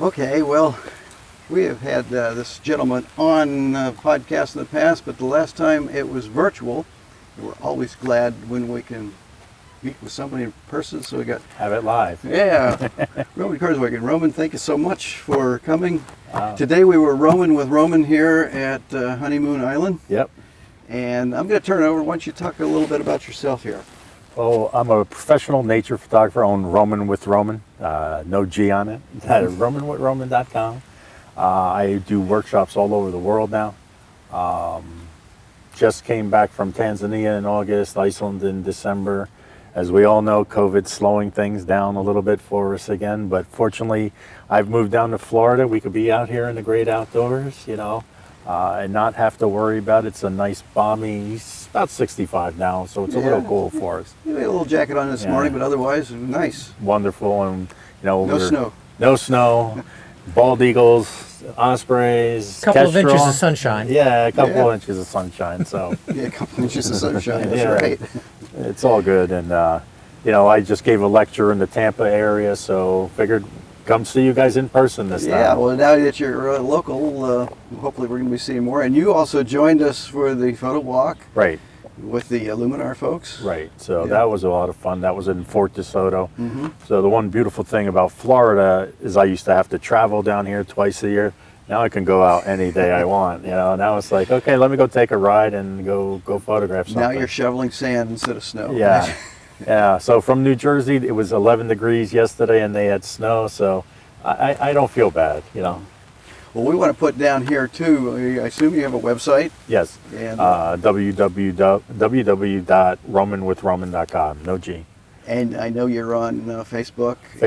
Okay, well, we have had this gentleman on podcast in the past, but the last time it was virtual. We're always glad when we can meet with somebody in person, so we got... Have it live. Yeah. Roman Kurywczak. And Roman, thank you so much for coming. Today we were roaming with Roman here at Honeymoon Island. Yep. And I'm going to turn it over. Why don't you talk a little bit about yourself here? Well, I'm a professional nature photographer. I own Roman with Roman. No G on it. RomanWithRoman.com. I do workshops all over the world now. Just came back from Tanzania in August, Iceland in December. As we all know, COVID's slowing things down a little bit for us again, but fortunately, I've moved down to Florida. We could be out here in the great outdoors, you know, and not have to worry about it. It's a nice balmy, it's about 65 now, so it's a little cool for us. You had a little jacket on this morning, but otherwise, nice. Wonderful, and you know, no snow. No snow, bald eagles, ospreys, couple of inches of sunshine. Yeah, a couple of inches of sunshine. So yeah, a couple inches of sunshine. That's right. It's all good, and you know, I just gave a lecture in the Tampa area, so figured come see you guys in person this time. Yeah, well, now that you're local, hopefully we're going to be seeing more. And you also joined us for the photo walk, right, with the Luminar folks. Right. So that was a lot of fun. That was in Fort DeSoto. So the one beautiful thing about Florida is I used to have to travel down here twice a year. Now I can go out any day I want. You know, now it's like, okay, let me go take a ride and go photograph something. Now you're shoveling sand instead of snow. Yeah. Yeah. So from New Jersey, it was 11 degrees yesterday, and they had snow. So I don't feel bad. You know. Well, we want to put down here too. I assume you have a website. Yes. And www.romanwithroman.com. No G. And I know you're on Facebook, and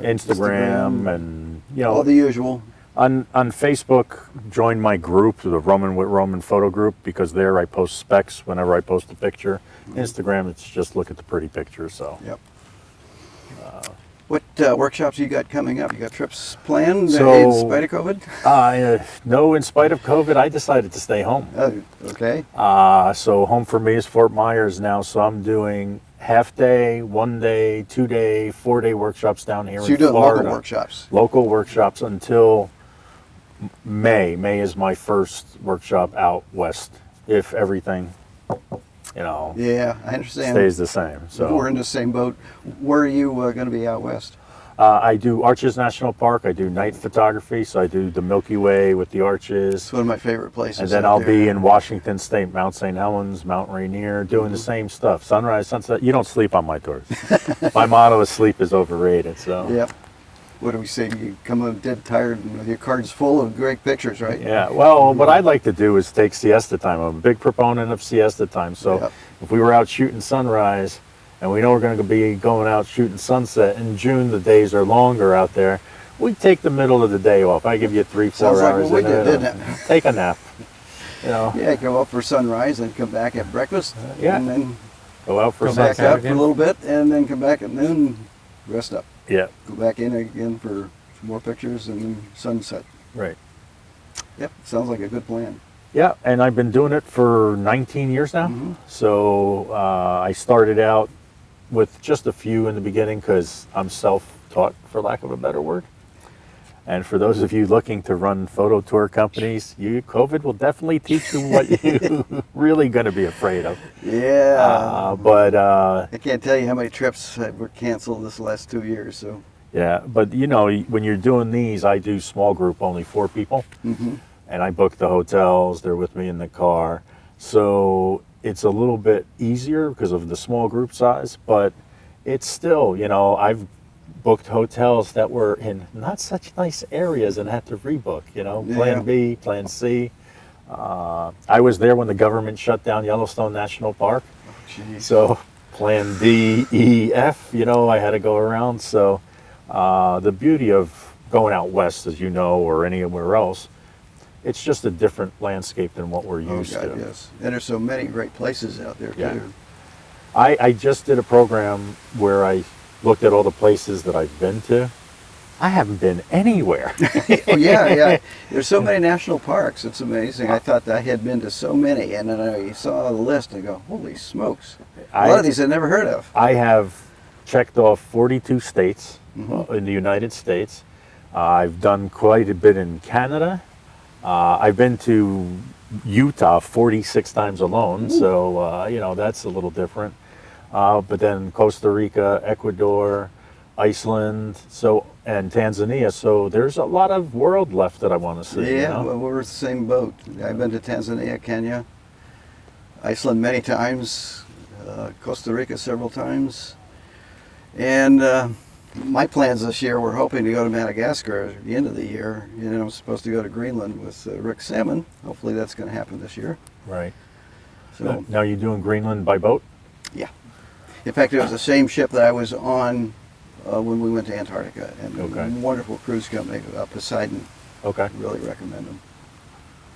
Instagram, and you know all the usual. On Facebook, join my group, the Roman with Roman photo group, because there I post specs whenever I post a picture. Instagram, it's just look at the pretty pictures. So. Yep. What workshops you got coming up? You got trips planned in spite of COVID? No, in spite of COVID, I decided to stay home. Okay. So home for me is Fort Myers now. So I'm doing half day, 1 day, 2 day, 4 day workshops down here in Florida. So you're doing local workshops? Local workshops until May. May is my first workshop out west, if everything, you know, yeah, I understand, stays the same. So we're in the same boat. Where are you going to be out west? I do Arches National Park. I do night photography, so I do the Milky Way with the arches. It's one of my favorite places. And then I'll be in Washington State, Mount St. Helens, Mount Rainier, doing the same stuff. Sunrise, sunset. You don't sleep on my tours. My motto is sleep is overrated. So. Yep. What do we say? You come home dead tired and your card's full of great pictures, right? Yeah. Well, what I'd like to do is take siesta time. I'm a big proponent of siesta time. So if we were out shooting sunrise, and we know we're going to be going out shooting sunset in June, the days are longer out there, we take the middle of the day off. I give you 3-4 hours. Like what we did, didn't it? Take a nap. You know. Yeah, go out for sunrise and come back at breakfast. And then go out for sunset. Back out for a little bit and then come back at noon, rest up. Yeah. Go back in again for some more pictures and then sunset. Right. Yep, sounds like a good plan. Yeah, and I've been doing it for 19 years now. So I started out with just a few in the beginning because I'm self-taught, for lack of a better word. And for those of you looking to run photo tour companies, COVID will definitely teach you what you're really going to be afraid of. Yeah. But I can't tell you how many trips were canceled this last 2 years. So. Yeah, but you know, when you're doing these, I do small group, only 4 people. And I book the hotels, they're with me in the car. So it's a little bit easier because of the small group size, but it's still, you know, I've booked hotels that were in not such nice areas and had to rebook, you know, plan B, plan C. I was there when the government shut down Yellowstone National Park. So plan D, E, F, you know, I had to go around. So the beauty of going out west, as you know, or anywhere else, it's just a different landscape than what we're used to. Yes. And there's so many great places out there too. I just did a program where I looked at all the places that I've been to. I haven't been anywhere. Oh yeah. There's so many national parks. It's amazing. I thought I had been to so many, and then I saw the list and I go, holy smokes. A lot of these I'd never heard of. I have checked off 42 states in the United States. I've done quite a bit in Canada. I've been to Utah 46 times alone, so that's a little different. But then Costa Rica, Ecuador, Iceland, and Tanzania. So there's a lot of world left that I want to see. Yeah, well, we're in the same boat. I've been to Tanzania, Kenya, Iceland many times, Costa Rica several times, and my plans this year, we're hoping to go to Madagascar at the end of the year. I'm supposed to go to Greenland with Rick Salmon. Hopefully that's going to happen this year. Right. So now you're doing Greenland by boat? Yeah. In fact, it was the same ship that I was on when we went to Antarctica. And Okay. wonderful cruise company, Poseidon. Okay. Really recommend them.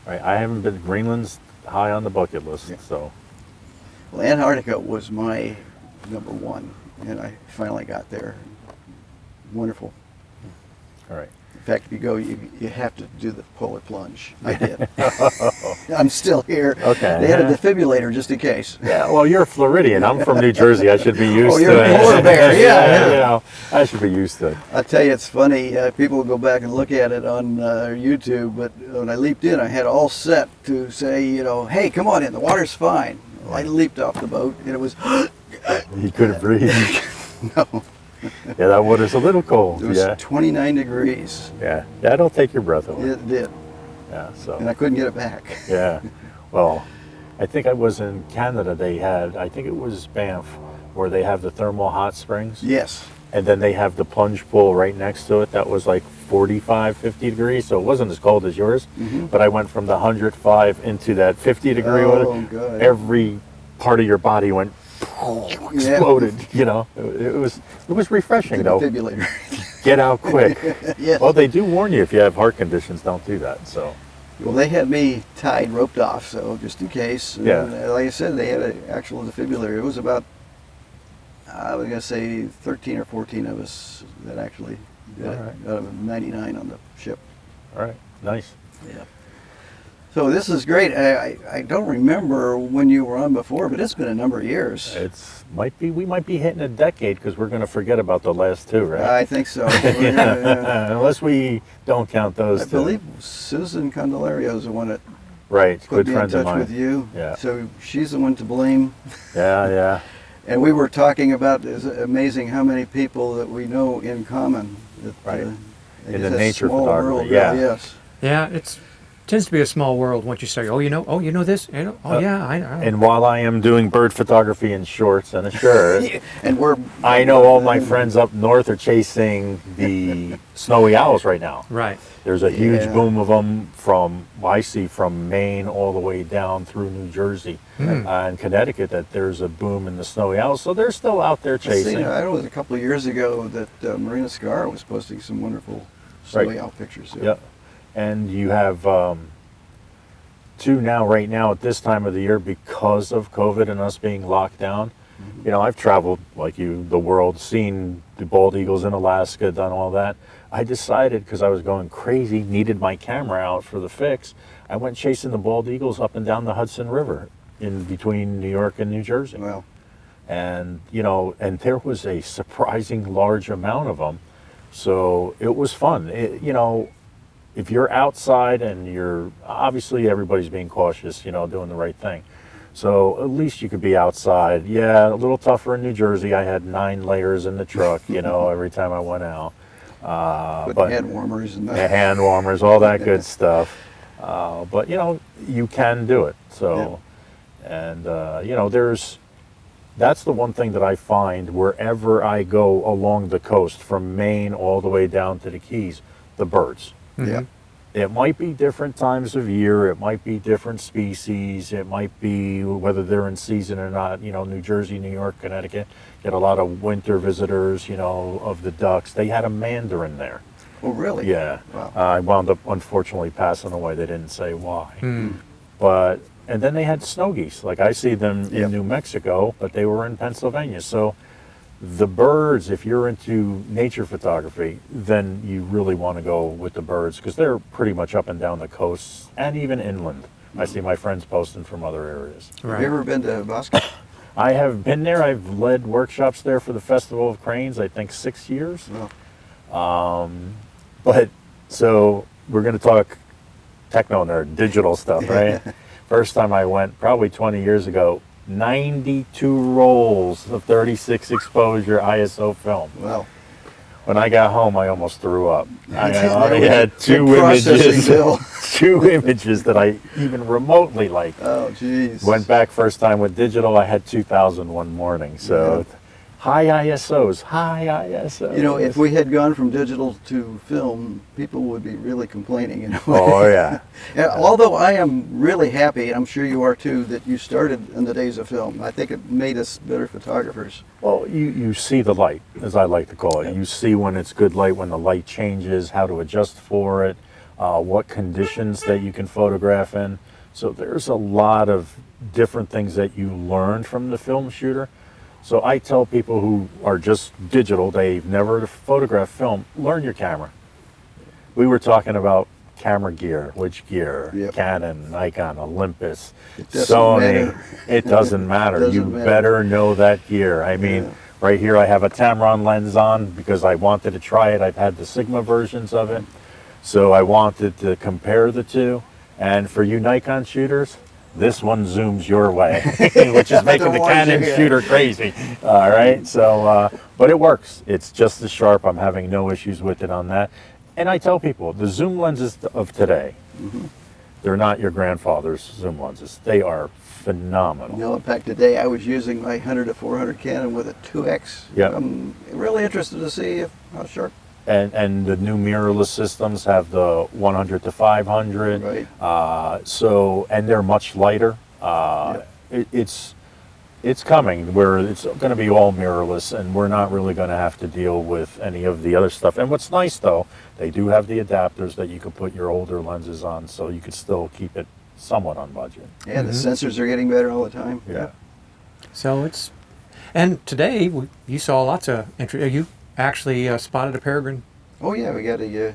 Right. I haven't been. Greenland's high on the bucket list. Yeah. So. Well, Antarctica was my number one, and I finally got there. Wonderful. All right. In fact, if you go, you have to do the polar plunge. I did. I'm still here. Okay. They had a defibrillator just in case. Yeah, well, you're a Floridian. I'm from New Jersey. I should be used you're to a it. polar bear, yeah. I should be used to it. I tell you, it's funny. People will go back and look at it on YouTube, but when I leaped in, I had all set to say, hey, come on in. The water's fine. Well, I leaped off the boat, and it was... You couldn't breathe. No. Yeah, that water's a little cold. It was Yeah. 29 degrees. Yeah. That'll take your breath away. It did. Yeah. So. And I couldn't get it back. Yeah. Well, I think I was in Canada. I think it was Banff, where they have the thermal hot springs. Yes. And then they have the plunge pool right next to it. That was like 45, 50 degrees. So it wasn't as cold as yours. Mm-hmm. But I went from the 105 into that 50-degree water. Oh, good. Every part of your body went exploded. It was refreshing The though. defibrillator. Get out quick. Yes. Well, they do warn you if you have heart conditions, don't do that. So. Well, they had me tied, roped off, so just in case. And, Yeah. like I said, they had an actual defibrillator. It was about, I was going to say 13 or 14 of us that actually did it, All right. out of 99 on the ship. All right. Nice. Yeah. So this is great. I don't remember when you were on before, but it's been a number of years. We might be hitting a decade because we're going to forget about the last two, right? I think so. Unless we don't count those I two. believe Susan Candelario is the one that Right. put Good me in friend of touch mine. with you. Yeah. So she's the one to blame. Yeah. And we were talking about, it's amazing how many people that we know in common. That, Right. it In is the a nature small photography, world, yeah. really, yes. Yeah, it tends to be a small world once you say, you know this? Yeah, I know. And while I am doing bird photography in shorts and a shirt, And I know all my friends up north are chasing the snowy owls right now. Right. There's a huge Yeah. boom of them I see from Maine all the way down through New Jersey and Connecticut, that there's a boom in the snowy owls. So they're still out there chasing. I know it was a couple of years ago that Marina Scar was posting some wonderful snowy Right. owl pictures. Yep. And you have two now, right now, at this time of the year, because of COVID and us being locked down. I've traveled, like you, the world, seen the bald eagles in Alaska, done all that. I decided, because I was going crazy, needed my camera out for the fix, I went chasing the bald eagles up and down the Hudson River in between New York and New Jersey. Well, And, and there was a surprising large amount of them. So it was fun. If you're outside and obviously everybody's being cautious, doing the right thing. So at least you could be outside. Yeah, a little tougher in New Jersey. I had 9 layers in the truck, every time I went out. with hand warmers and that. Hand warmers, all that good stuff. But, you can do it. So, and, that's the one thing that I find wherever I go along the coast, from Maine all the way down to the Keys, the birds. Yeah. It might be different times of year, it might be different species, it might be whether they're in season or not. New Jersey, New York, Connecticut get a lot of winter visitors, of the ducks. They had a mandarin there. Oh, really? Yeah. Wow. I wound up unfortunately passing away. They didn't say why. And then they had snow geese. Like I see them in New Mexico, but they were in Pennsylvania. So the birds, if you're into nature photography, then you really want to go with the birds because they're pretty much up and down the coast and even inland. I see my friends posting from other areas. Have you ever been to Bosco? I have been there. I've led workshops there for the Festival of Cranes, I think 6 years. Well, But so we're going to talk techno nerd, digital stuff, right? First time I went, probably 20 years ago, 92 rolls of 36 exposure ISO film. Wow. When I got home, I almost threw up. I That only was had good two processing, images, Bill. 2 images that I even remotely liked. Oh, jeez. Went back first time with digital, I had 2,000 one morning. So high ISOs, high ISOs. You know, if we had gone from digital to film, people would be really complaining. In a way. Oh, yeah. And although I am really happy, and I'm sure you are too, that you started in the days of film. I think it made us better photographers. Well, you see the light, as I like to call it. You see when it's good light, when the light changes, how to adjust for it, what conditions that you can photograph in. So there's a lot of different things that you learn from the film shooter. So I tell people who are just digital, they've never photographed film, learn your camera. We were talking about camera gear, which gear, Yep. Canon, Nikon, Olympus, It doesn't Sony, matter. it doesn't matter. Doesn't You matter. better know that gear. I mean, right here I have a Tamron lens on because I wanted to try it. I've had the Sigma versions of it. So I wanted to compare the two. And for you Nikon shooters, this one zooms your way, which is making the Canon shooter crazy. All right, so, but it works. It's just as sharp. I'm having no issues with it on that. And I tell people, the zoom lenses of today, they're not your grandfather's zoom lenses. They are phenomenal. You know, in fact, today I was using my 100 to 400 Canon with a 2X. Yep. I'm really interested to see how sharp. And the new mirrorless systems have the 100 to 500. Right. So, and they're much lighter. It's coming where it's going to be all mirrorless, and we're not really going to have to deal with any of the other stuff. And what's nice though, they do have the adapters that you can put your older lenses on, so you could still keep it somewhat on budget. Yeah, the sensors are getting better all the time. Yeah. So it's, and today you saw lots of you actually spotted a peregrine. Oh yeah, we got a,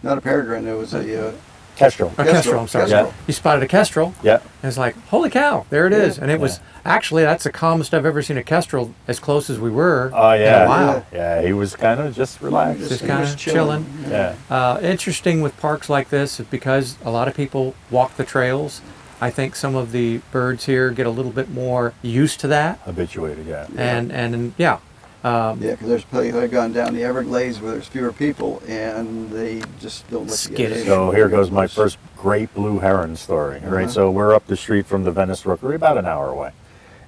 not a peregrine, it was a, Kestrel. A kestrel, I'm sorry. Kestrel. You spotted a kestrel. Yeah. And it's like, holy cow, there it is. Yeah. And it was, actually, that's the calmest I've ever seen a kestrel as close as we were. Oh yeah. In a while. Yeah, he was kind of just relaxed. Just He kind was of chilling. Yeah. Interesting with parks like this is because a lot of people walk the trails. I think some of the birds here get a little bit more used to that. Habituated, yeah. And yeah. Yeah, because there's plenty I've gone down the Everglades where there's fewer people, and they just don't let you Skittish. get in. So here goes my first great blue heron story. Right, so we're up the street from the Venice Rookery, about an hour away,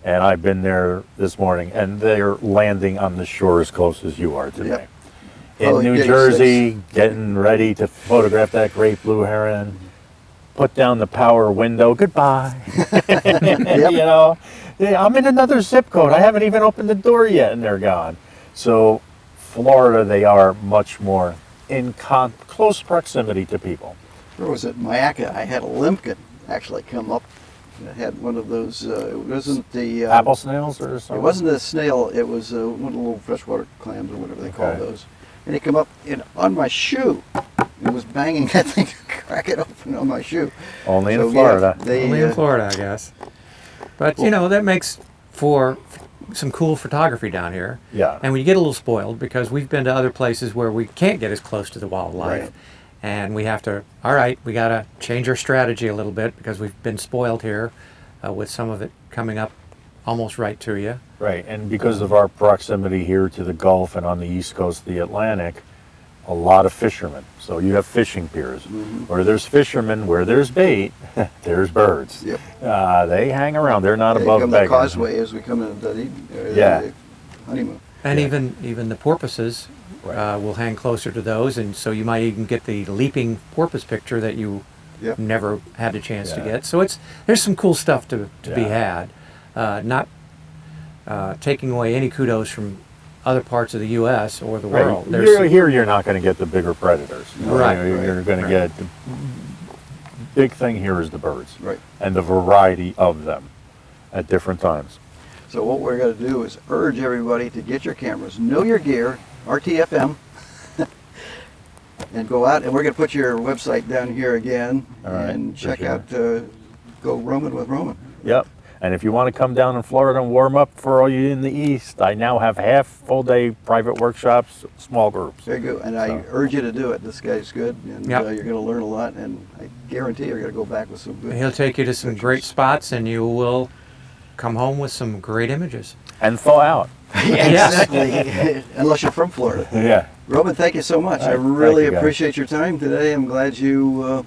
and I've been there this morning, and they're landing on the shore as close as you are today. Yep. In Probably New getting Jersey, getting ready to photograph that great blue heron. Put down the power window. Goodbye. You know, yeah, I'm in another zip code. I haven't even opened the door yet, and they're gone. So, Florida, they are much more in close proximity to people. Where was it? Mayaca. I had a limpkin actually come up. It had one of those. It wasn't the Apple snails or something? It wasn't a snail. It was one of the little freshwater clams or whatever they call Okay. those. And it came up on my shoe. It was banging that thing, crack it open on my shoe. Only So, in Florida. Yeah, they, Only in Florida, I guess. But, you know, that makes for some cool photography down here. Yeah. And we get a little spoiled because we've been to other places where we can't get as close to the wildlife. Right. And we have to, all right, we got to change our strategy a little bit because we've been spoiled here with some of it coming up almost right to you. Right, and because of our proximity here to the Gulf and on the east coast of the Atlantic, a lot of fishermen. So you have fishing piers. Where there's fishermen, where there's bait, there's birds. Yep. They hang around. They're not They above come the begging. causeway as we come into Yeah. the honeymoon. And Yeah. even the porpoises Right. will hang closer to those. And so you might even get the leaping porpoise picture that you Yep. never had a chance to Yeah. get. So there's some cool stuff to be Yeah. had. Not taking away any kudos from other parts of the U.S. or the Right. world. Here you're not going to get the bigger predators. You know, Right. You're going to get the big thing here is the birds. Right. And the variety of them at different times. So what we're going to do is urge everybody to get your cameras, know your gear, RTFM, and go out. And we're going to put your website down here again All right, and for check sure. out Go Roman with Roman. Yep. And if you want to come down in Florida and warm up for all you in the East, I now have half full-day private workshops, small groups. There you go. And I urge you to do it. This guy's good, and Yep. you're going to learn a lot. And I guarantee you're going to go back with some good. He'll take you to some great spots, and you will come home with some great images. And thaw out. Exactly. Unless you're from Florida. Yeah. Roman, thank you so much. All I right, thank really you, guys. appreciate your time today. I'm glad you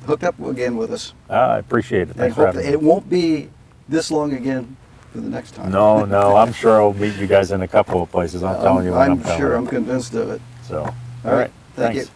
hooked up again with us. I appreciate it. And Thanks for hope having that me. it won't be this long again for the next time. No, I'm sure I'll meet you guys in a couple of places. I'm telling you what I'm telling sure. you. I'm convinced of it. So, all All right. right. Thank Thanks. you.